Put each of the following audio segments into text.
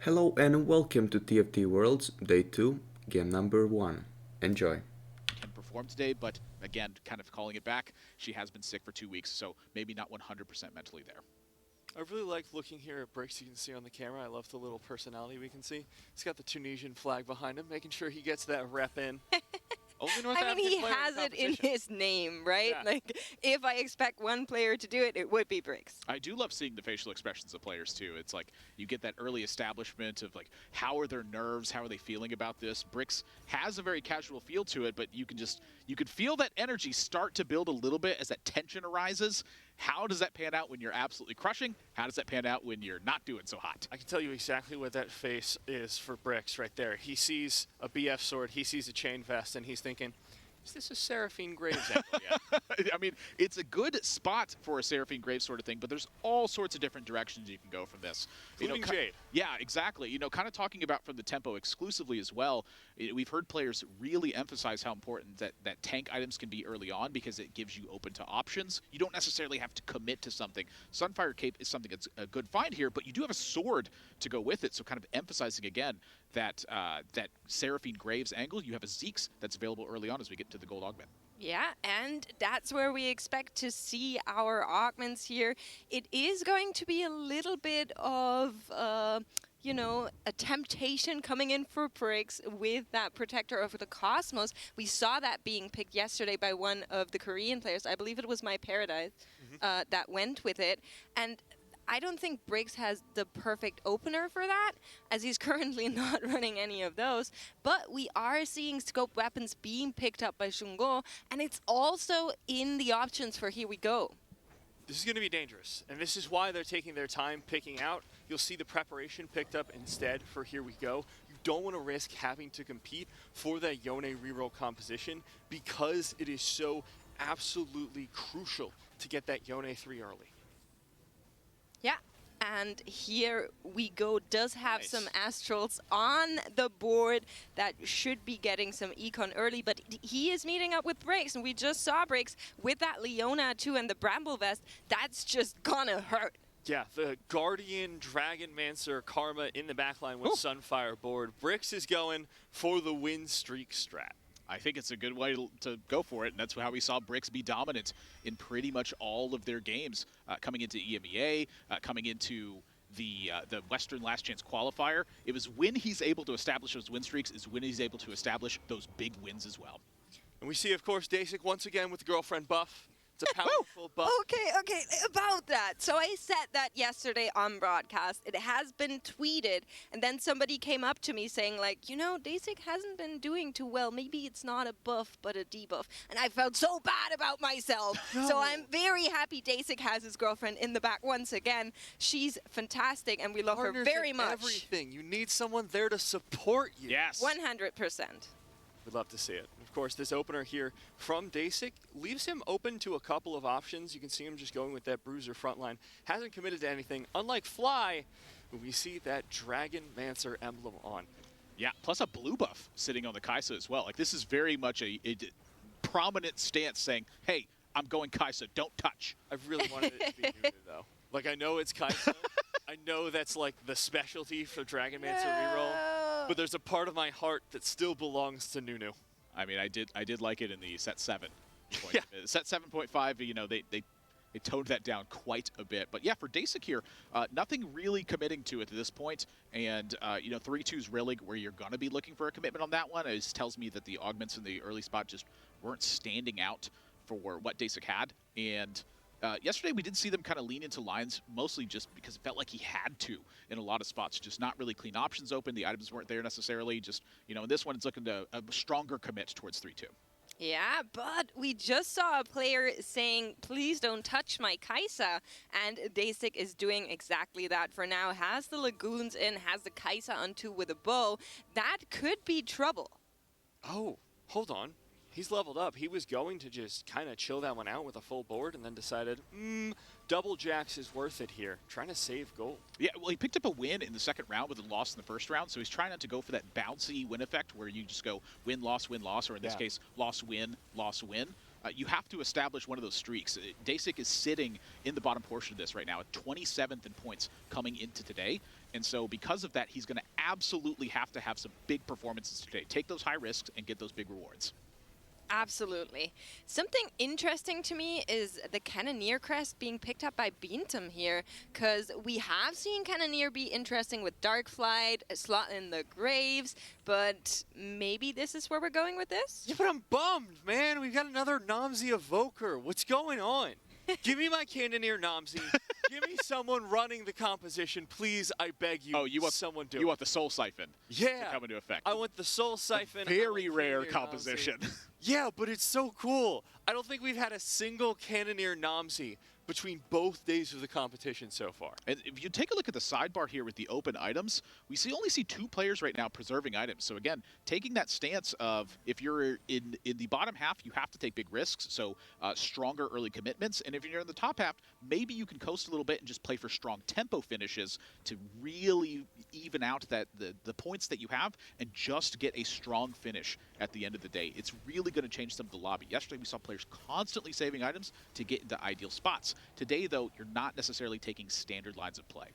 Hello and welcome to TFT Worlds, Day 2, Game number 1. Enjoy. Can perform today, but again, kind of calling it back. She has been sick for 2 weeks, so maybe not 100% mentally there. I really like looking here at Bricks. You can see on the camera. I love the little personality we can see. He's got the Tunisian flag behind him, making sure he gets that rep in. Only North I mean, he African player has in it in competition. his name, right? Yeah. Like, if I expect one player to do it, it would be Briggs. I do love seeing the facial expressions of players too. It's like you get that early establishment of like, how are their nerves? How are they feeling about this? Bricks has a very casual feel to it, but you can feel that energy start to build a little bit as that tension arises. How does that pan out when you're absolutely crushing? How does that pan out when you're not doing so hot? I can tell you exactly what that face is for Bricks right there. He sees a BF sword, he sees a chain vest, and he's thinking, is this a Seraphine Graves angle yet? I mean, it's a good spot for a Seraphine Graves sort of thing, but there's all sorts of different directions you can go from this. Including Jade. Yeah, exactly. You know, kind of talking about from the tempo exclusively as well, we've heard players really emphasize how important that tank items can be early on because it gives you open to options. You don't necessarily have to commit to something. Sunfire Cape is something that's a good find here, but you do have a sword to go with it, so kind of emphasizing again that that Seraphine Graves angle. You have a Zeke's that's available early on as we get to the gold augment. Yeah, and that's where we expect to see our augments here. It is going to be a little bit of, you know, a temptation coming in for Briggs with that Protector of the Cosmos. We saw that being picked yesterday by one of the Korean players. I believe it was My Paradise that went with it. And I don't think Briggs has the perfect opener for that, as he's currently not running any of those. But we are seeing scope weapons being picked up by Shungo, and it's also in the options for Here We Go. This is going to be dangerous, and this is why they're taking their time picking out. You'll see the preparation picked up instead for Here We Go. You don't want to risk having to compete for that Yone reroll composition because it is so absolutely crucial to get that Yone 3 early. Yeah, and Here We Go does have Nice. some Astrals on the board that should be getting some econ early, but he is meeting up with Briggs, and we just saw Briggs with that Leona too and the Bramble Vest. That's just gonna hurt. Yeah, the Guardian, Dragon Mancer, Karma in the backline with Sunfire board. Bricks is going for the win streak strat. I think it's a good way to go for it, and that's how we saw Bricks be dominant in pretty much all of their games, coming into EMEA, coming into the Western Last Chance qualifier. It was when he's able to establish those win streaks is when he's able to establish those big wins as well. And we see, of course, Dasik once again with the girlfriend buff. It's a powerful buff. Okay, about that. So I said that yesterday on broadcast. It has been tweeted, and then somebody came up to me saying, like, you know, Dasik hasn't been doing too well. Maybe it's not a buff, but a debuff. And I felt so bad about myself. So I'm very happy Dasik has his girlfriend in the back once again. She's fantastic, and we love her Partners very in much. Everything. You need someone there to support you. Yes. 100%. We'd love to see it. Of course, this opener here from Dasik leaves him open to a couple of options. You can see him just going with that Bruiser frontline. Hasn't committed to anything. Unlike Fly, we see that Dragon Mancer emblem on. Yeah, plus a blue buff sitting on the Kaisa as well. Like, this is very much a prominent stance saying, hey, I'm going Kaisa, don't touch. I really wanted it to be Nunu, though. Like, I know it's Kaisa. I know that's like the specialty for Dragon Mancer reroll. But there's a part of my heart that still belongs to Nunu. I mean, I did like it in the set 7. Yeah. Set 7.5, you know, they toned that down quite a bit. But yeah, for Dasik here, nothing really committing to it at this point. And, you know, 3-2's really where you're going to be looking for a commitment on that one. It tells me that the augments in the early spot just weren't standing out for what Dasik had. And yesterday we did see them kind of lean into lines, mostly just because it felt like he had to in a lot of spots. Just not really clean options open. The items weren't there necessarily. Just, you know, in this one, it's looking to a stronger commit towards 3-2. Yeah, but we just saw a player saying, please don't touch my Kaisa, and Dasik is doing exactly that for now. Has the Lagoons in, has the Kaisa on 2 with a bow. That could be trouble. Oh, hold on. He's leveled up. He was going to just kind of chill that one out with a full board and then decided, double jacks is worth it here. Trying to save gold. Yeah, well, he picked up a win in the second round with a loss in the first round, so he's trying not to go for that bouncy win effect where you just go win, loss, or in this case, loss, win, loss, win. You have to establish one of those streaks. Dasik is sitting in the bottom portion of this right now at 27th in points coming into today. And so because of that, he's going to absolutely have to have some big performances today. Take those high risks and get those big rewards. Absolutely. Something interesting to me is the Cannoneer crest being picked up by Beantum here, because we have seen Cannoneer be interesting with Dark Flight, a slot in the Graves, but maybe this is where we're going with this? Yeah, but I'm bummed, man. We've got another Namzi Evoker. What's going on? Give me my Cannoneer Namzi. Give me someone running the composition, please. I beg you. Oh, you want someone do you it. want the Soul Siphon Yeah. to come into effect. I want the Soul Siphon. Very I want rare Cannoneer composition. Namzi. Yeah, but it's so cool. I don't think we've had a single Cannoneer Namzi between both days of the competition so far. And if you take a look at the sidebar here with the open items, we only see 2 players right now preserving items. So again, taking that stance of if you're in the bottom half, you have to take big risks, so stronger early commitments. And if you're in the top half, maybe you can coast a little bit and just play for strong tempo finishes to really even out the points that you have and just get a strong finish at the end of the day. It's really going to change some of the lobby. Yesterday, we saw players constantly saving items to get into ideal spots. Today, though, you're not necessarily taking standard lines of play.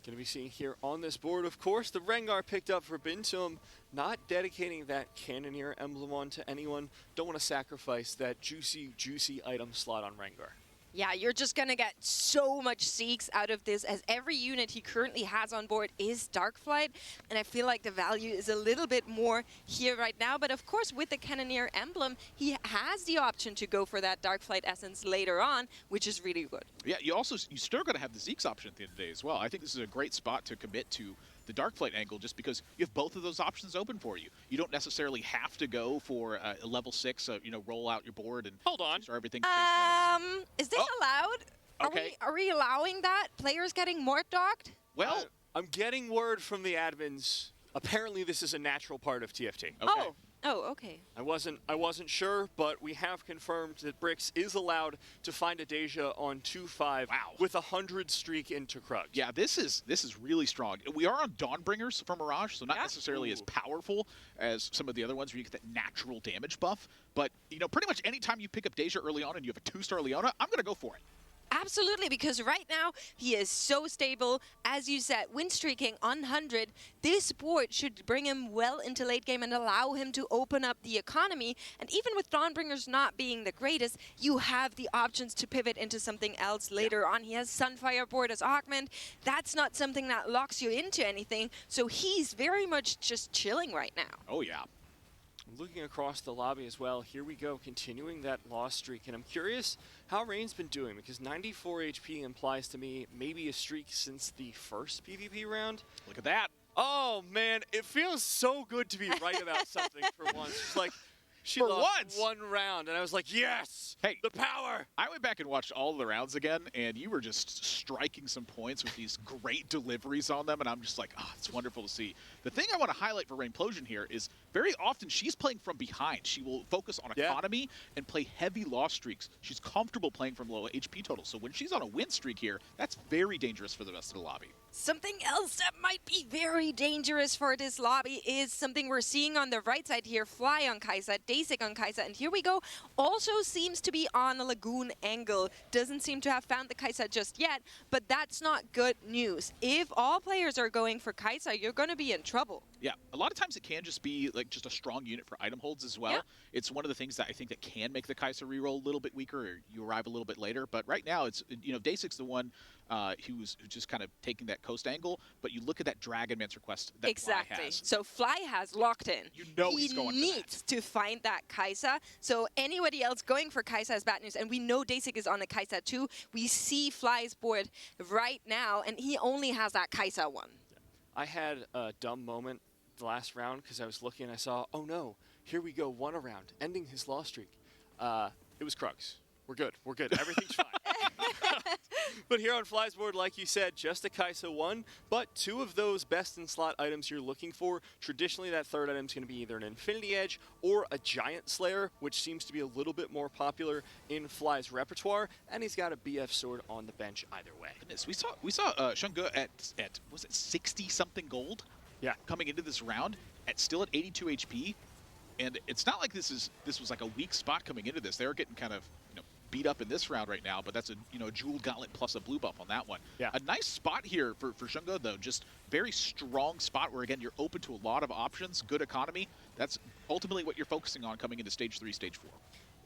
Going to be seeing here on this board, of course, the Rengar picked up for Bintum, not dedicating that Cannoneer emblem on to anyone. Don't want to sacrifice that juicy item slot on Rengar. Yeah, you're just going to get so much Seeks out of this, as every unit he currently has on board is Darkflight, and I feel like the value is a little bit more here right now. But of course, with the Cannoneer emblem, he has the option to go for that Darkflight essence later on, which is really good. Yeah, you still got to have the Zeke's option at the end of the day as well. I think this is a great spot to commit to the Darkflight angle, just because you have both of those options open for you. You don't necessarily have to go for a level 6, roll out your board and Hold on. start everything. Is this allowed? Okay. Are we allowing that? Players getting mort docked? Well, I'm getting word from the admins. Apparently, this is a natural part of TFT. okay. Oh, okay. I wasn't sure, but we have confirmed that Brix is allowed to find a Deja on 2-5 Wow. with a 100 streak into Krug. Yeah, this is really strong. We are on Dawnbringers from Mirage, so not necessarily as powerful as some of the other ones where you get that natural damage buff. But, pretty much anytime you pick up Deja early on and you have a 2-star Leona, I'm going to go for it. Absolutely, because right now he is so stable. As you said, win streaking on 100. This board should bring him well into late game and allow him to open up the economy. And even with Dawnbringers not being the greatest, you have the options to pivot into something else later on. He has Sunfire board as augment. That's not something that locks you into anything. So he's very much just chilling right now. Oh, yeah. Looking across the lobby as well, here we go, continuing that loss streak. And I'm curious how Rain's been doing, because 94 HP implies to me maybe a streak since the first PvP round. Look at that. Oh, man, it feels so good to be right about something for once. It's like, she For lost once? one round, and I was like, yes, Hey. the power. I went back and watched all of the rounds again, and you were just striking some points with these great deliveries on them, and I'm just like, it's wonderful to see. The thing I want to highlight for Rainplosion here is very often she's playing from behind. She will focus on economy and play heavy loss streaks. She's comfortable playing from low HP total, so when she's on a win streak here, that's very dangerous for the rest of the lobby. Something else that might be very dangerous for this lobby is something we're seeing on the right side here. Fly on Kai'Sa, Dasik on Kai'Sa, and here we go. Also seems to be on a Lagoon angle. Doesn't seem to have found the Kai'Sa just yet, but that's not good news. If all players are going for Kai'Sa, you're going to be in trouble. Yeah, a lot of times it can just be like just a strong unit for item holds as well. Yeah. It's one of the things that I think that can make the Kai'Sa reroll a little bit weaker, or you arrive a little bit later. But right now, it's Dasik's the one who's just kind of taking that coast angle. But you look at that Dragonman's request that Exactly. Fly has. So Fly has locked in. You know he's going for that. He needs to find that Kai'Sa. So anybody else going for Kai'Sa is bad news. And we know Dasik is on a Kai'Sa too. We see Fly's board right now, and he only has that Kai'Sa one. I had a dumb moment the last round because I was looking and I saw, oh no, here we go, one around, ending his loss streak. It was Krugs. We're good. Everything's fine. But here on Fly's board, like you said, just a Kai'Sa 1, but 2 of those best-in-slot items you're looking for. Traditionally, that third item is going to be either an Infinity Edge or a Giant Slayer, which seems to be a little bit more popular in Fly's repertoire, and he's got a BF sword on the bench either way. Goodness, we saw Shunga at was it 60-something gold? Yeah. Coming into this round, still at 82 HP. And it's not like this was like a weak spot coming into this. They were getting kind of beat up in this round right now, but that's a jeweled gauntlet plus a blue buff on that one. Yeah. A nice spot here for Shunga, though. Just very strong spot where, again, you're open to a lot of options, good economy. That's ultimately what you're focusing on coming into Stage 3, Stage 4.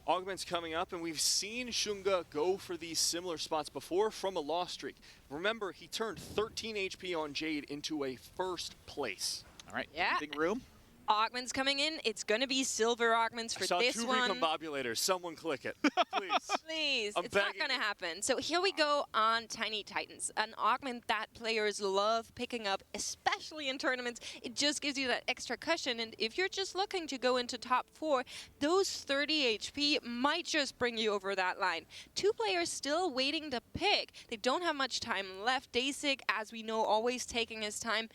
Augment's coming up, and we've seen Shunga go for these similar spots before from a loss streak. Remember, he turned 13 HP on Jade into a first place. All right, Yeah. anything room? Augments coming in. It's going to be silver augments for I saw this 2 one. recombobulators. Someone click it, please. Please, I'm it's not begging going to you. happen. So here we go on Tiny Titans, an augment that players love picking up, especially in tournaments. It just gives you that extra cushion, and if you're just looking to go into top 4, those 30 HP might just bring you over that line. 2 players still waiting to pick. They don't have much time left. Dasik, as we know, always taking his time.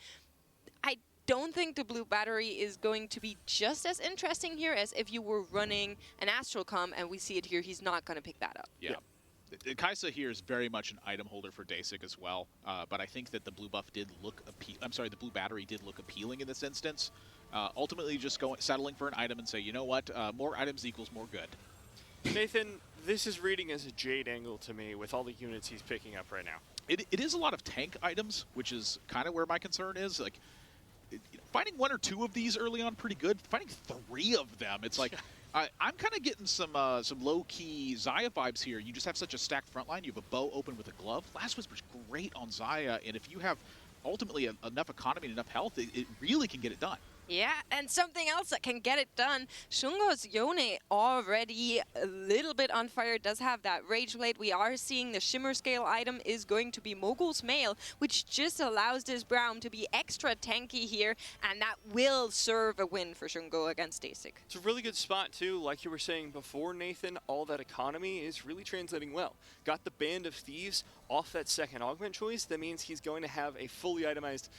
I don't think the blue battery is going to be just as interesting here as if you were running an Astral Com, and we see it here. He's not going to pick that up. Yeah. Kaisa here is very much an item holder for Dasik as well, but I think that the blue buff did look the blue battery did look appealing in this instance. Ultimately, just settling for an item and say, you know what, more items equals more good. Nathan, this is reading as a Jade angle to me with all the units he's picking up right now. It is a lot of tank items, which is kind of where my concern is. Like, finding 1 or 2 of these early on, pretty good. Finding 3 of them, it's like, I'm kind of getting some low-key Xayah vibes here. You just have such a stacked front line. You have a bow open with a glove. Last Whisper's great on Xayah, and if you have ultimately enough economy and enough health, it really can get it done. Yeah, and something else that can get it done. Shungo's Yone already a little bit on fire, does have that Rage Blade. We are seeing the Shimmer Scale item is going to be Mogul's Mail, which just allows this Braum to be extra tanky here, and that will serve a win for Shungo against Dasik. It's a really good spot, too. Like you were saying before, Nathan, all that economy is really translating well. Got the Band of Thieves off that second augment choice. That means he's going to have a fully itemized,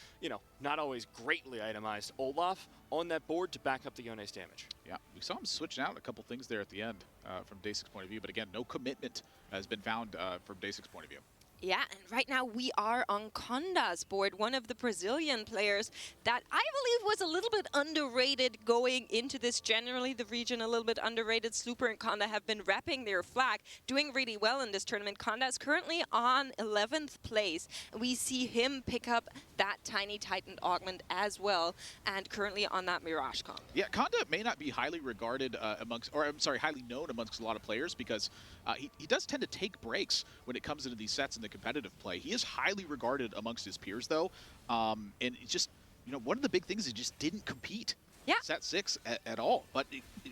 not always greatly itemized Olaf on that board to back up the Yone's damage. Yeah, we saw him switching out a couple things there at the end from Dasik's point of view, but again, no commitment has been found from Dasik's point of view. Yeah, and right now we are on Conda's board, one of the Brazilian players that I believe was a little bit underrated going into this. Generally, the region a little bit underrated. Slooper and Conda have been repping their flag, doing really well in this tournament. Conda is currently on 11th place. We see him pick up that Tiny Titan augment as well, and currently on that Mirage comp. Yeah, Conda may not be highly regarded highly known amongst a lot of players because he does tend to take breaks when it comes into these sets in the competitive play. He is highly regarded amongst his peers, though, and it's just, one of the big things is he just didn't compete. Yeah. Set 6 at all. But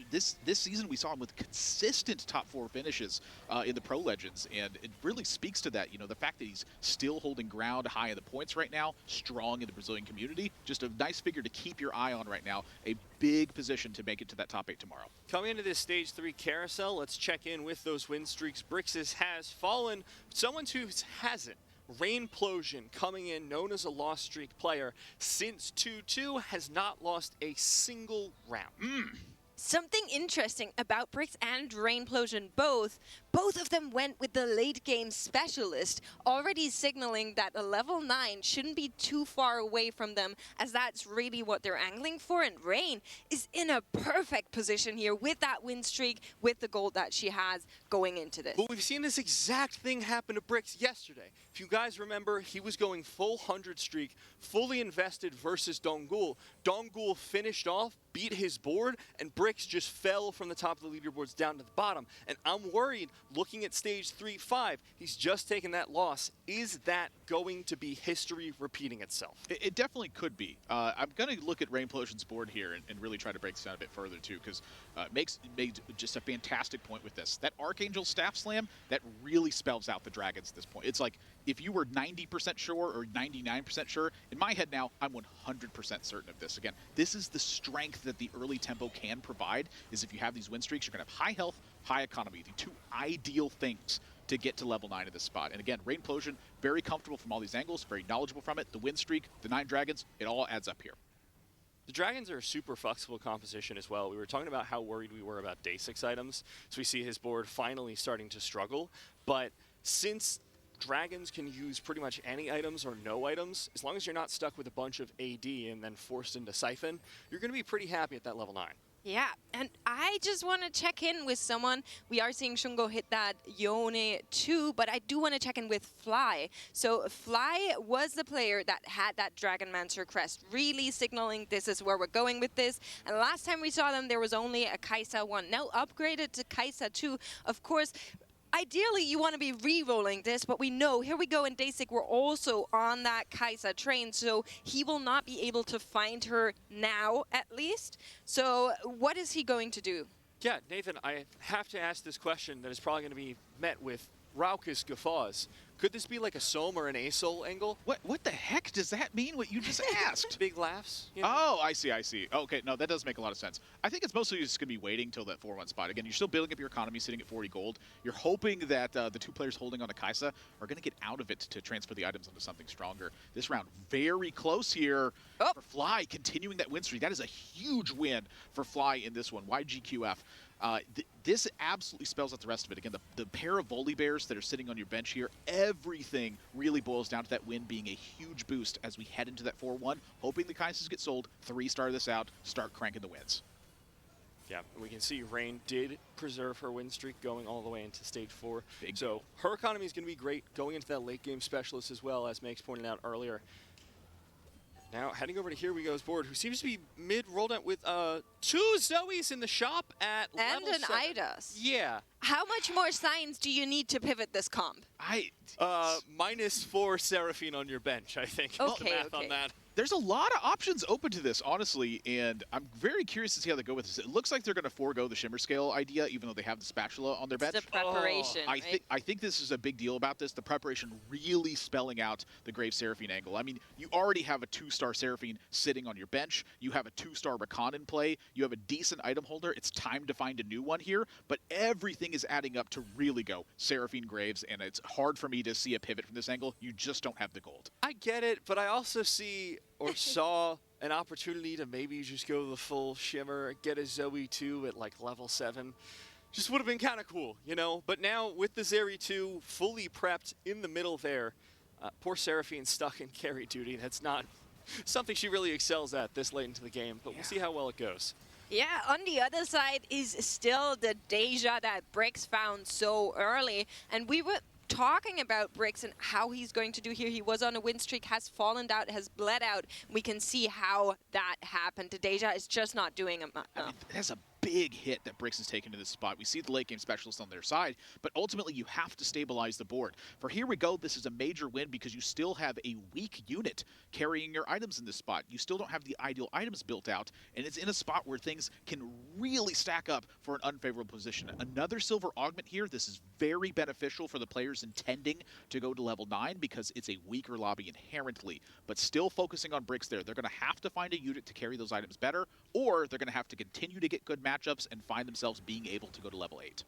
this season we saw him with consistent top 4 finishes in the Pro Legends, and it really speaks to that. The fact that he's still holding ground high in the points right now, strong in the Brazilian community. Just a nice figure to keep your eye on right now. A big position to make it to that top 8 tomorrow. Coming into this Stage 3 carousel, let's check in with those win streaks. Brix's has fallen. Someone who hasn't. Rainplosion coming in, known as a loss streak player, since 2-2 has not lost a single round. Something interesting about Brix and Rainplosion both of them went with the late game specialist, already signaling that a level 9 shouldn't be too far away from them, as that's really what they're angling for. And Rain is in a perfect position here with that win streak, with the gold that she has going into this. But we've seen this exact thing happen to Brix yesterday. If you guys remember, he was going full 100 streak, fully invested versus Dongul. Dongul finished off, beat his board, and Brix just fell from the top of the leaderboards down to the bottom. And I'm worried, looking at Stage 3-5, he's just taken that loss. Is that going to be history repeating itself? It definitely could be. I'm going to look at Rainplosion's board here and really try to break this down a bit further, too, because made just a fantastic point with this. That Archangel Staff Slam, that really spells out the dragons at this point. It's like, if you were 90% sure or 99% sure, in my head now, I'm 100% certain of this. Again, this is the strength that the early tempo can provide, is if you have these win streaks, you're going to have high health, high economy, the 2 ideal things to get to level 9 in this spot. And again, Rainplosion, very comfortable from all these angles, very knowledgeable from it. The win streak, the 9 dragons, it all adds up here. The Dragons are a super flexible composition as well. We were talking about how worried we were about Dasik's items, so we see his board finally starting to struggle. But since Dragons can use pretty much any items or no items, as long as you're not stuck with a bunch of AD and then forced into Siphon, you're going to be pretty happy at that level 9. Yeah, and I just want to check in with someone. We are seeing Shungo hit that Yone too, but I do want to check in with Fly. So Fly was the player that had that Dragonmancer crest, really signaling this is where we're going with this. And last time we saw them, there was only a Kaisa 1. Now upgraded to Kaisa 2. Of course, ideally, you want to be re-rolling this, but we know, here we go in Dasik, we're also on that Kaisa train, so he will not be able to find her now, at least. So what is he going to do? Yeah, Nathan, I have to ask this question that is probably going to be met with raucous guffaws. Could this be like a Sohm or an Asol angle? What the heck does that mean, what you just asked? Big laughs? You know? Oh, I see. Okay, no, that does make a lot of sense. I think it's mostly just going to be waiting till that 4-1 spot. Again, you're still building up your economy, sitting at 40 gold. You're hoping that the two players holding on to Kaisa are going to get out of it to transfer the items onto something stronger. This round, very close here for Fly, continuing that win streak. That is a huge win for Fly in this one. YGQF. This absolutely spells out the rest of it. Again, the pair of Volley Bears that are sitting on your bench here, everything really boils down to that win being a huge boost as we head into that 4-1, hoping the Kaisas get sold, 3-star this out, start cranking the wins. Yeah, we can see Rain did preserve her win streak going all the way into Stage 4. Big so her economy is going to be great going into that late game specialist as well, as Makes pointed out earlier. Now, heading over to Here We Go's board, who seems to be mid-rolled out with 2 Zoes in the shop at And level an 7. Idas. Yeah. How much more signs do you need to pivot this comp? -4 Seraphine on your bench, I think. Okay, the math okay. on that. There's a lot of options open to this, honestly, and I'm very curious to see how they go with this. It looks like they're going to forego the Shimmer Scale idea, even though they have the spatula on their bench. It's the preparation, right? I think this is a big deal about this. The preparation really spelling out the Grave Seraphine angle. I mean, you already have a 2-star Seraphine sitting on your bench. You have a 2-star Rakan in play. You have a decent item holder. It's time to find a new one here, but everything is adding up to really go Seraphine Graves, and it's hard for me to see a pivot from this angle. You just don't have the gold. I get it, but I also see or saw an opportunity to maybe just go the full Shimmer, get a Zoe 2 at like level 7. Just would have been kind of cool, you know? But now with the Zeri 2 fully prepped in the middle there, poor Seraphine stuck in carry duty. That's not something she really excels at this late into the game, but we'll see how well it goes. Yeah, on the other side is still the Deja that Brix found so early. And we were talking about Brix and how he's going to do here. He was on a win streak, has fallen out, has bled out. We can see how that happened. Deja is just not doing enough. I mean, that's a big hit that Brix has taken to this spot. We see the late game specialist on their side, but ultimately you have to stabilize the board. For Here We Go, this is a major win because you still have a weak unit carrying your items in this spot. You still don't have the ideal items built out, and it's in a spot where things can really stack up for an unfavorable position. Another silver augment here. This is very beneficial for the players intending to go to level 9 because it's a weaker lobby inherently, but still focusing on Brix there. They're going to have to find a unit to carry those items better, or they're going to have to continue to get good matchups and find themselves being able to go to level 8.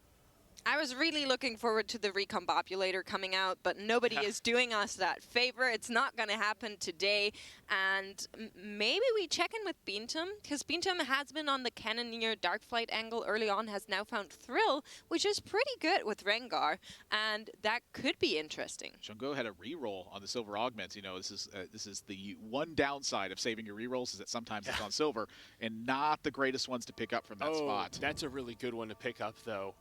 I was really looking forward to the Recombobulator coming out, but nobody is doing us that favor. It's not going to happen today. And maybe we check in with Beantum, because Beantum has been on the Cannoneer Darkflight angle early on, has now found Thrill, which is pretty good with Rengar, and that could be interesting. Shungo had a reroll on the silver augments. You know, this is the one downside of saving your rerolls is that sometimes it's on silver, and not the greatest ones to pick up from that spot. That's a really good one to pick up, though.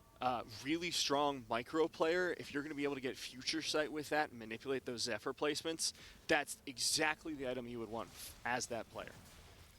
Really strong micro player. If you're going to be able to get future sight with that and manipulate those Zephyr placements, that's exactly the item you would want as that player.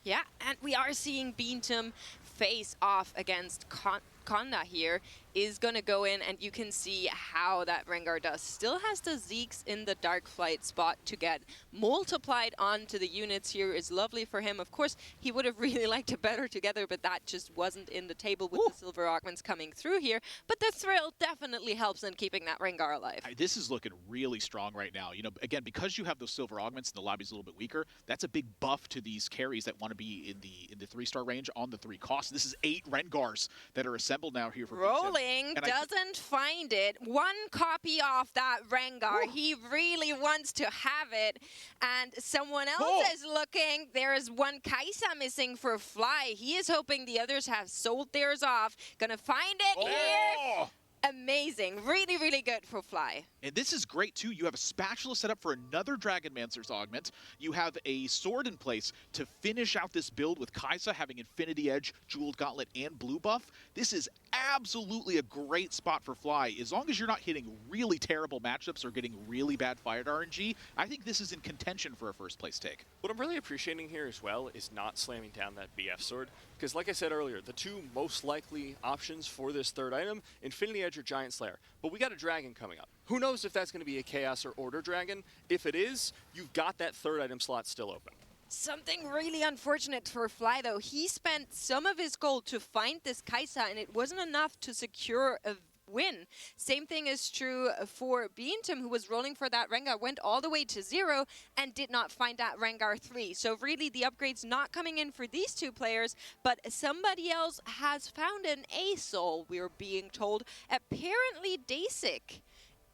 Yeah, and we are seeing Beantum face off against Conda here, is going to go in, and you can see how that Rengar does. Still has the Zeeks in the Dark Flight spot to get multiplied onto the units here is lovely for him. Of course, he would have really liked it better together, but that just wasn't in the table with the silver augments coming through here. But the Thrill definitely helps in keeping that Rengar alive. This is looking really strong right now. You know, again, because you have those silver augments and the lobby's a little bit weaker, that's a big buff to these carries that want to be in the 3-star range on the 3 costs. This is 8 Rengars that are assembled now here for Rolling doesn't find it. One copy off that Rengar. He really wants to have it. And someone else is looking. There is one Kaisa missing for Fly. He is hoping the others have sold theirs off. Gonna find it here. Amazing. Really, really good for Fly. And this is great too. You have a spatula set up for another Dragonmancer's augment. You have a sword in place to finish out this build with Kaisa having Infinity Edge, Jeweled Gauntlet, and blue buff. This is absolutely a great spot for Fly. As long as you're not hitting really terrible matchups or getting really bad fired RNG, I think this is in contention for a first place take. What I'm really appreciating here as well is not slamming down that BF sword, because like I said earlier, the two most likely options for this third item, Infinity Edge or Giant Slayer. But we got a dragon coming up. Who knows if that's going to be a Chaos or Order dragon? If it is, you've got that third item slot still open. Something really unfortunate for Fly, though. He spent some of his gold to find this Kaisa, and it wasn't enough to secure a win. Same thing is true for Beantum, who was rolling for that Rengar, went all the way to 0 and did not find that Rengar 3. So really the upgrade's not coming in for these two players, but somebody else has found an A-Soul, we're being told. Apparently Dasik,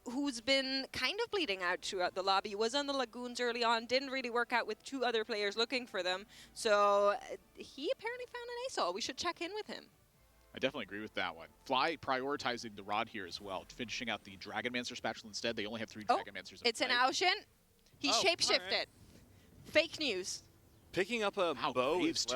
who's been kind of bleeding out throughout the lobby, was on the Lagoons early on, didn't really work out with two other players looking for them. So he apparently found an A-Soul. We should check in with him. I definitely agree with that one. Fly prioritizing the rod here as well, finishing out the Dragonmancer spatula instead. They only have 3 Dragonmancers. It's an Aoshin. He shapeshifted. Right. Fake news. Picking up a bow Graves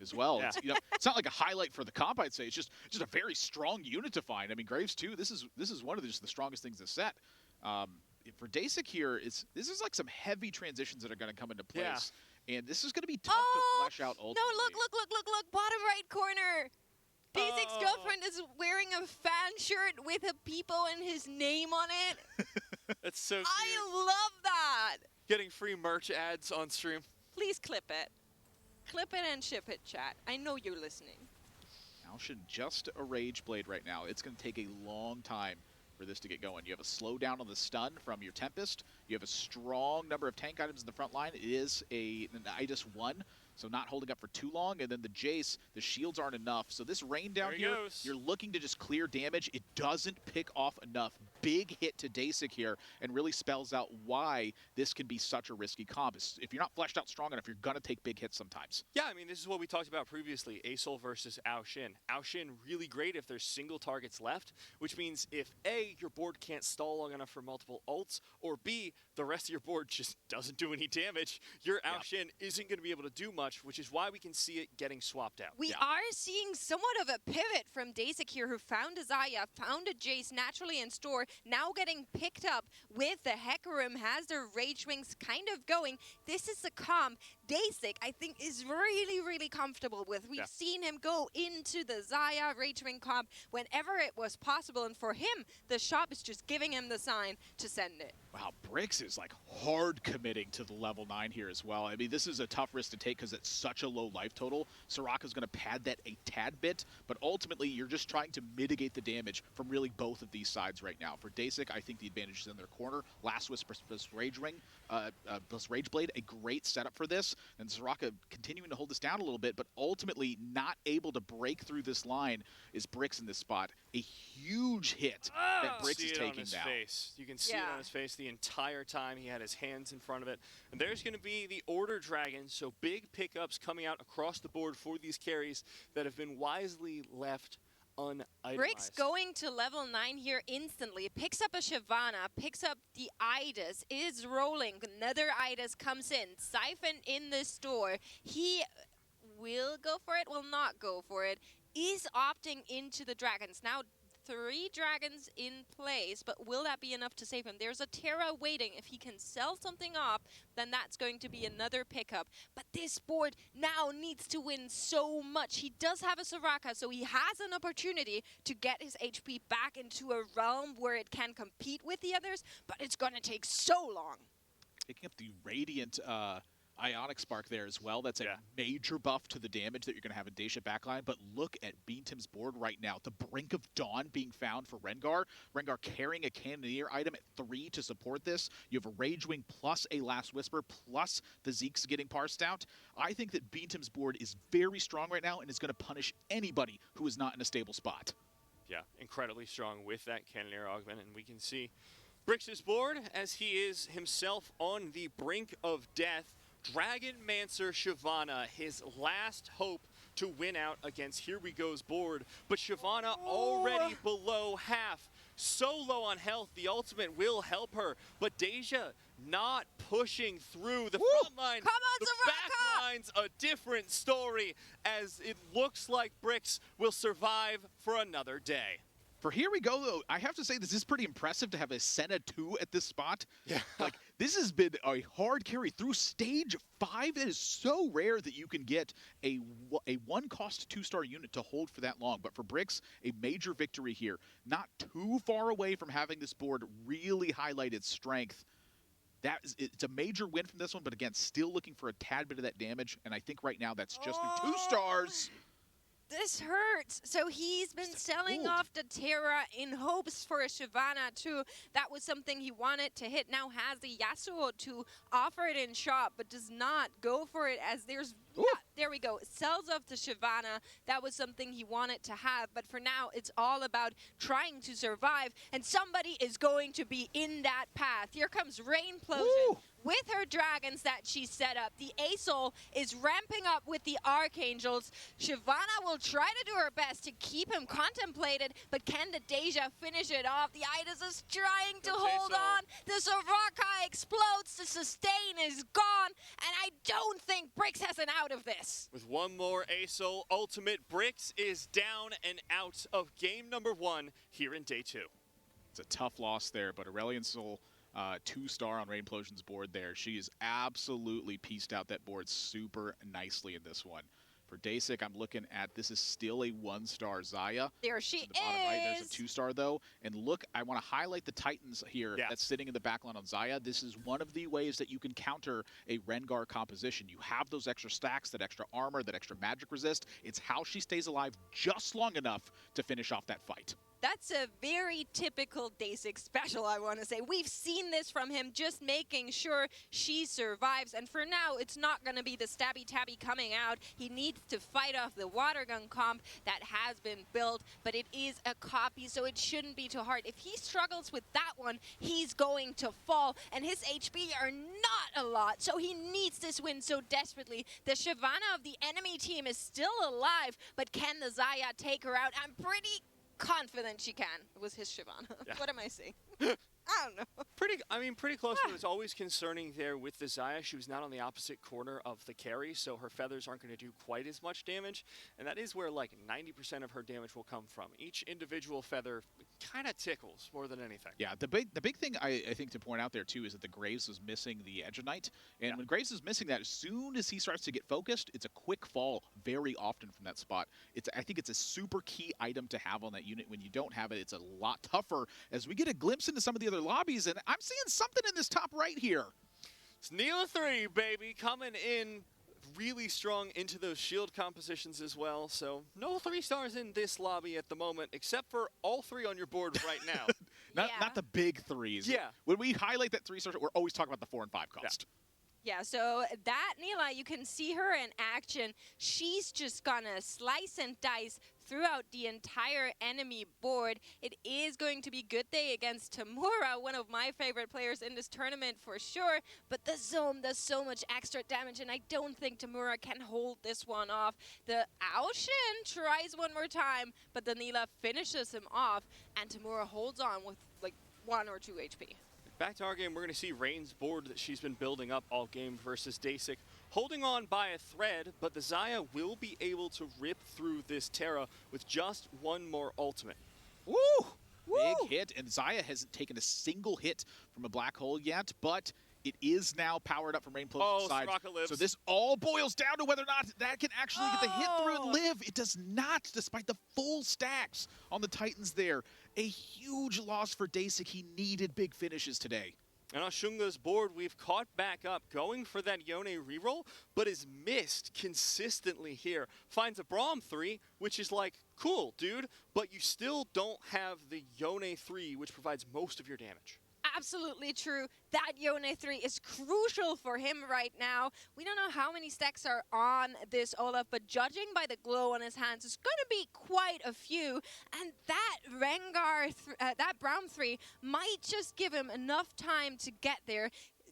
as well. Yeah. It's, it's not like a highlight for the comp, I'd say. It's just a very strong unit to find. I mean, Graves 2, this is one of the strongest things in the set. For Dasik here, this is like some heavy transitions that are going to come into place. Yeah. And this is going to be tough to flesh out ultimately. No, look, bottom right corner. Dasik's girlfriend is wearing a fan shirt with a Peepo and his name on it. That's so cute. I love that. Getting free merch ads on stream. Please clip it. Clip it and ship it, chat. I know you're listening. Alshin just a Rage Blade right now. It's going to take a long time for this to get going. You have a slowdown on the stun from your Tempest. You have a strong number of tank items in the front line. It is an Idis 1, so not holding up for too long. And then the Jace, the shields aren't enough. So this rain down here, you're looking to just clear damage. It doesn't pick off enough. Big hit to Dasik here, and really spells out why this can be such a risky comp. If you're not fleshed out strong enough, you're going to take big hits sometimes. Yeah, I mean, this is what we talked about previously, A-Soul versus Aoshin. Aoshin really great if there's single targets left, which means if A, your board can't stall long enough for multiple ults, or B, the rest of your board just doesn't do any damage, your Aoshin isn't going to be able to do much, which is why we can see it getting swapped out. We are seeing somewhat of a pivot from Dasik here, who found a Xayah, found a Jace naturally in store, now getting picked up with the Hecarim, has their Rage Wings kind of going. This is a comp Dasik, I think, is really, really comfortable with. We've seen him go into the Xayah Rage Wing comp whenever it was possible, and for him, the shop is just giving him the sign to send it. Wow, Brix is like hard committing to the level 9 here as well. I mean, this is a tough risk to take because it's such a low life total. Soraka's going to pad that a tad bit, but ultimately you're just trying to mitigate the damage from really both of these sides right now. For Dasik, I think the advantage is in their corner. Last Whisper plus Rage Ring, plus Rage Blade, a great setup for this. And Soraka continuing to hold this down a little bit, but ultimately not able to break through this line is Brix in this spot. A huge hit that Brix is taking down. Face. You can see it on his face the entire time. He had his hands in front of it. And there's going to be the Order Dragon, so big pickups coming out across the board for these carries that have been wisely left unitemized. Brix going to level 9 here instantly. Picks up a Shyvana, picks up the Idis, is rolling. Another Idis comes in. Siphon in the store. He will go for it, will not go for it. Is opting into the dragons. Now 3 dragons in place, but will that be enough to save him? There's a Terra waiting. If he can sell something up, then that's going to be another pickup. But this board now needs to win so much. He does have a Soraka, so he has an opportunity to get his HP back into a realm where it can compete with the others, but it's going to take so long. Picking up the Radiant Ionic Spark there as well. That's a major buff to the damage that you're going to have in Dacia backline. But look at Beantim's board right now. The Brink of Dawn being found for Rengar. Rengar carrying a Cannoneer item at 3 to support this. You have a Rage Wing plus a Last Whisper plus the Zeke's getting parsed out. I think that Beantim's board is very strong right now and is going to punish anybody who is not in a stable spot. Yeah, incredibly strong with that Cannoneer augment. And we can see Brix's board as he is himself on the brink of death. Dragonmancer Shyvana, his last hope to win out against Here We Go's board, but Shyvana already below half. so low on health. The ultimate will help her, but Deja not pushing through the front line. Come on, the Soraka! back line's a different story, as it looks like Brix will survive for another day. For here we go, though, I have to say this is pretty impressive to have a Senna 2 at this spot. Yeah. Like, this has been a hard carry through stage 5. It is so rare that you can get a one-cost 2-star unit to hold for that long. But for Brix, a major victory here. Not too far away from having this board really highlight its strength. It's a major win from this one, but again, still looking for a tad bit of that damage. And I think right now that's just through 2 stars. This hurts. So he's been selling off the Terra in hopes for a Shyvana too. That was something he wanted to hit. Now has the Yasuo to offer it in shop, but does not go for it as there's... Yeah, there we go. Sells off the Shyvana. That was something he wanted to have. But for now, it's all about trying to survive. And somebody is going to be in that path. Here comes Rainplosion. With her dragons that she set up. The Asol is ramping up with the Archangels. Shyvana will try to do her best to keep him contemplated, but can the Deja finish it off? The Idas is trying to hold on. The Soraka explodes. The sustain is gone, and I don't think Brix has an out of this. With one more Asol ultimate, Brix is down and out of game number 1 here in day 2. It's a tough loss there, but Aurelion Sol... 2-star on Rainplosion's board there. She is absolutely pieced out that board super nicely in this one. For Dasic, I'm looking at this is still a 1-star Xayah. There she is. Right, there's a 2-star though. And look, I want to highlight the Titans here that's sitting in the backline on Xayah. This is one of the ways that you can counter a Rengar composition. You have those extra stacks, that extra armor, that extra magic resist. It's how she stays alive just long enough to finish off that fight. That's a very typical Dasic special, I want to say. We've seen this from him, just making sure she survives. And for now, it's not going to be the stabby-tabby coming out. He needs to fight off the water gun comp that has been built, but it is a copy, so it shouldn't be too hard. If he struggles with that one, he's going to fall, and his HP are not a lot, so he needs this win so desperately. The Shyvana of the enemy team is still alive, but can the Xayah take her out? I'm pretty confident she can. It was his Shyvana. Yeah. What am I saying? I don't know. Pretty close. It was always concerning there with the Xayah. She was not on the opposite corner of the carry, so her feathers aren't going to do quite as much damage. And that is where like 90% of her damage will come from. Each individual feather kind of tickles more than anything. Yeah, the big thing I think to point out there too is that the Graves was missing the Edgenite. And when Graves is missing that, as soon as he starts to get focused, it's a quick fall very often from that spot. I think it's a super key item to have on that unit. When you don't have it, it's a lot tougher. As we get a glimpse into some of the other lobbies, and I'm seeing something in this top right here. It's Neela 3, baby, coming in really strong into those shield compositions as well. So no 3 stars in this lobby at the moment, except for all 3 on your board right now. Not the big 3s. Yeah. When we highlight that 3 stars, we're always talking about the 4 and 5 cost. Yeah, so that Neela, you can see her in action. She's just gonna slice and dice throughout the entire enemy board. It is going to be good day against Tamura, one of my favorite players in this tournament for sure. But the Zone does so much extra damage, and I don't think Tamura can hold this one off. The Aoshin tries one more time, but the Neela finishes him off, and Tamura holds on with like 1 or 2 HP. Back to our game, we're going to see Rain's board that she's been building up all game versus Dasic. Holding on by a thread, but the Xayah will be able to rip through this Terra with just 1 more ultimate. Woo! Big hit, and Xayah hasn't taken a single hit from a black hole yet, but it is now powered up from Rainplosion's side. Soraka lives. So this all boils down to whether or not that can actually get the hit through and live. It does not, despite the full stacks on the Titans there. A huge loss for Dasic. He needed big finishes today. And on Shunga's board, we've caught back up, going for that Yone reroll, but is missed consistently here. Finds a Braum 3, which is like, cool, dude, but you still don't have the Yone 3, which provides most of your damage. Absolutely true. That Yone 3 is crucial for him right now. We don't know how many stacks are on this Olaf, but judging by the glow on his hands, it's going to be quite a few. And that Rengar, that Braum 3 might just give him enough time to get there.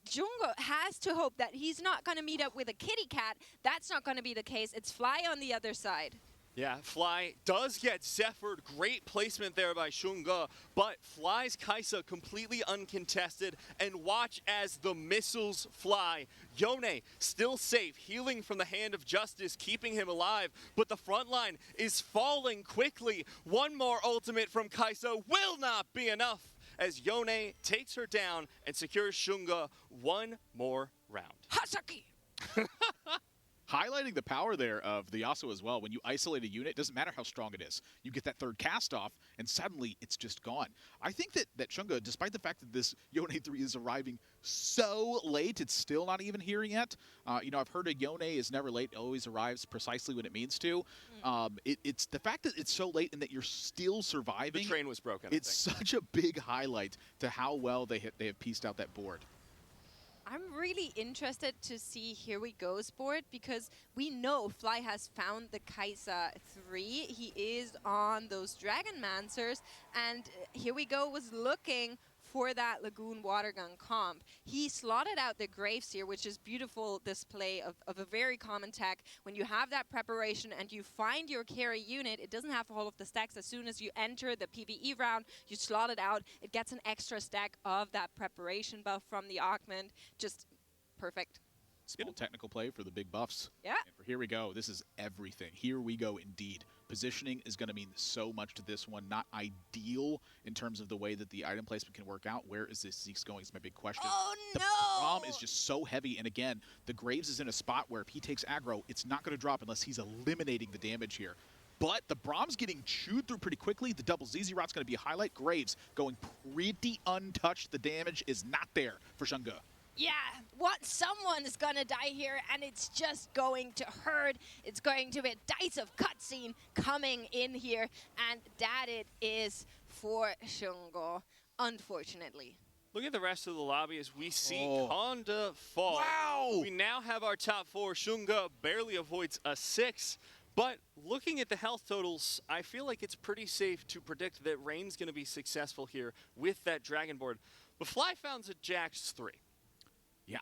Jungo has to hope that he's not going to meet up with a kitty cat. That's not going to be the case. It's Fly on the other side. Yeah, Fly does get Zephyred. Great placement there by Xunge, but flies Kaisa completely uncontested, and watch as the missiles fly. Yone still safe, healing from the hand of justice, keeping him alive, but the front line is falling quickly. One more ultimate from Kaisa will not be enough as Yone takes her down and secures Xunge one more round. Hasaki! Highlighting the power there of the Yasuo as well. When you isolate a unit, it doesn't matter how strong it is. You get that third cast off, and suddenly it's just gone. I think that Xunge, despite the fact that this Yone 3 is arriving so late, it's still not even here yet. I've heard a Yone is never late, always arrives precisely when it means to. It's the fact that it's so late and that you're still surviving. The train was broken, It's such a big highlight to how well they have pieced out that board. I'm really interested to see Here We Go's board because we know Fly has found the Kaisa 3. He is on those Dragon Mancers, and Here We Go was looking for that Lagoon Water Gun comp. He slotted out the Graves here, which is beautiful display of a very common tech. When you have that preparation and you find your carry unit, it doesn't have all of the stacks. As soon as you enter the PvE round, you slot it out. It gets an extra stack of that preparation buff from the augment. Just perfect. Small technical play for the big buffs. Yeah. And for Here We Go, this is everything. Here we go indeed. Positioning is going to mean so much to this one. Not ideal in terms of the way that the item placement can work out. Where is this Zeke's going is my big question. Oh, the no! Braum is just so heavy. And again, the Graves is in a spot where if he takes aggro, it's not going to drop unless he's eliminating the damage here. But the Braum's getting chewed through pretty quickly. The double ZZ Rot's going to be a highlight. Graves going pretty untouched. The damage is not there for Xunge. Yeah, someone is gonna die here, and it's just going to hurt. It's going to be a dice of cutscene coming in here, and that it is for Xunge, unfortunately. Look at the rest of the lobby as we see Konda fall. Wow! We now have our top four. Xunge barely avoids a 6. But looking at the health totals, I feel like it's pretty safe to predict that Rain's going to be successful here with that Dragon board. But Fly founds a Jax 3. Yeah,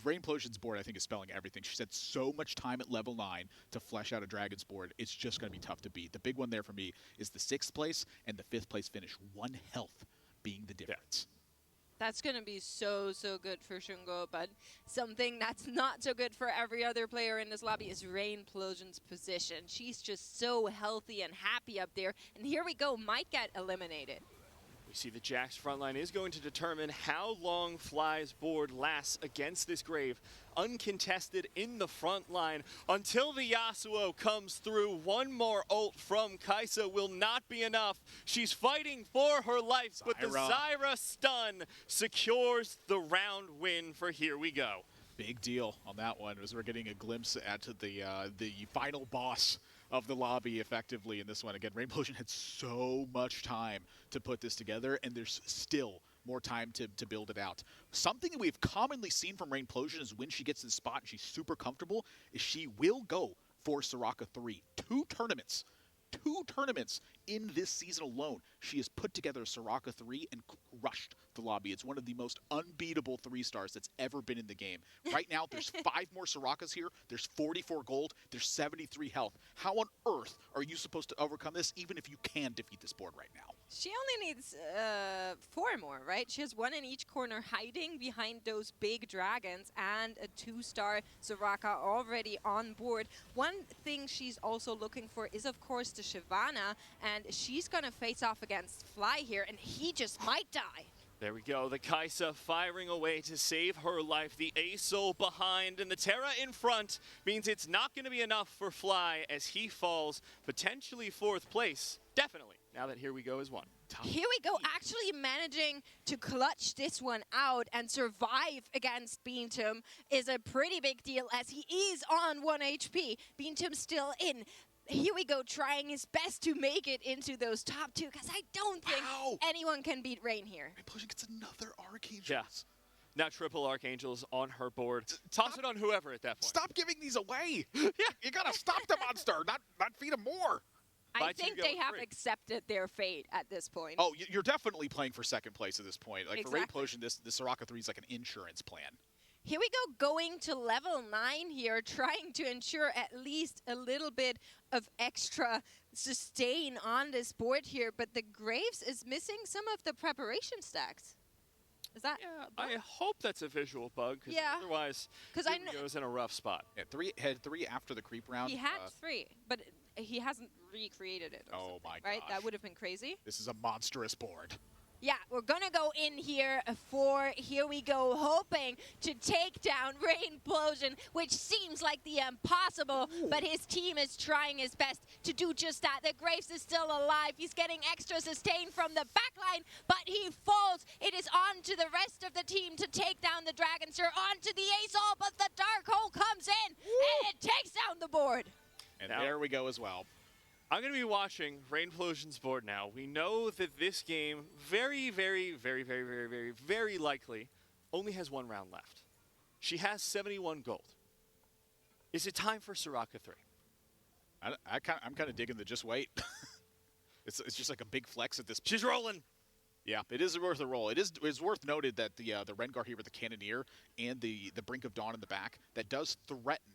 Rainplosion's board, I think, is spelling everything. She said so much time at level 9 to flesh out a Dragon's board. It's just going to be tough to beat. The big one there for me is the 6th place and the 5th place finish. 1 health being the difference. That's going to be so good for Xunge, but something that's not so good for every other player in this lobby is Rainplosion's position. She's just so healthy and happy up there, and Here We Go might get eliminated. See, the Jax frontline is going to determine how long Fly's board lasts against this Grave. Uncontested in the front line until the Yasuo comes through. One more ult from Kaisa will not be enough. She's fighting for her life, but the Zyra stun secures the round win for Here We Go. Big deal on that one as we're getting a glimpse at the final boss of the lobby effectively in this one. Again, Rainplosion had so much time to put this together, and there's still more time to build it out. Something that we've commonly seen from Rainplosion is when she gets in the spot and she's super comfortable, is she will go for Soraka 3. Two tournaments in this season alone, she has put together a Soraka 3 and crushed the lobby. It's one of the most unbeatable 3-stars that's ever been in the game. Right now, there's 5 more Sorakas here. There's 44 gold. There's 73 health. How on earth are you supposed to overcome this, even if you can defeat this board right now? She only needs 4 more, right? She has 1 in each corner hiding behind those big dragons and a 2-star Soraka already on board. One thing she's also looking for is, of course, the Shyvana, and she's going to face off against Fly here, and he just might die. There we go, the Kaisa firing away to save her life. The Asol behind and the Terra in front means it's not going to be enough for Fly as he falls, potentially 4th place. Definitely, now that Here We Go is 1. Here We Go actually managing to clutch this one out and survive against Beantum is a pretty big deal as he is on 1 HP. Beantum's still in. Here We Go trying his best to make it into those top 2 because I don't think anyone can beat Rain here. Rainplosion gets another Archangel. Yeah. Now triple Archangels on her board. Toss it on whoever at that point. Stop giving these away. Yeah, you got to stop the monster, not feed him more. I think they have accepted their fate at this point. Oh, you're definitely playing for 2nd place at this point. Like exactly. For Rainplosion, the Soraka 3 is like an insurance plan. Here we go, going to level 9 here, trying to ensure at least a little bit of extra sustain on this board here. But the Graves is missing some of the preparation stacks. Is that? Yeah, I hope that's a visual bug, because Yeah. otherwise he goes in a rough spot. Yeah, had three after the creep round. He had 3, but he hasn't recreated it. Or Oh my right? gosh. That would have been crazy. This is a monstrous board. Yeah, we're gonna go in here here we go, hoping to take down Rainplosion, which seems like the impossible, but his team is trying his best to do just that. The Graves is still alive. He's getting extra sustain from the backline, but he falls. It is on to the rest of the team to take down the Dragonster, on to the Ace All, but the Dark Hole comes in, and it takes down the board. And Now, there we go as well. I'm going to be watching Rainplosion's board now. We know that this game very, very, very, very, very, very, very likely only has 1 round left. She has 71 gold. Is it time for Soraka 3? I'm kind of digging the just wait. it's just like a big flex at this point. She's rolling. Yeah, it is worth a roll. It's worth noted that the Rengar here with the Cannoneer and the Brink of Dawn in the back, that does threaten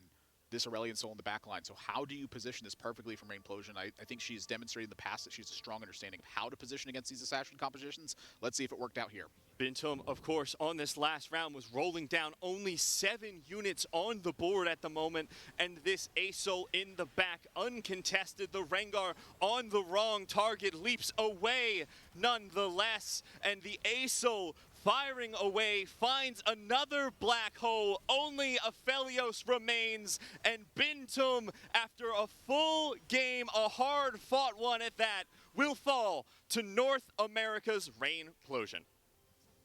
this Aurelion Soul in the back line. So how do you position this perfectly from Rainplosion? I think she's demonstrated in the past that she's a strong understanding of how to position against these assassin compositions. Let's see if it worked out here. Bintum, of course, on this last round was rolling down, only 7 units on the board at the moment, and this Aesol in the back, uncontested. The Rengar on the wrong target leaps away nonetheless, and the Aesol firing away, finds another black hole. Only Aphelios remains, and Bintum, after a full game, a hard-fought one at that, will fall to North America's Rainplosion.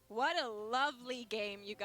What a lovely game, you guys.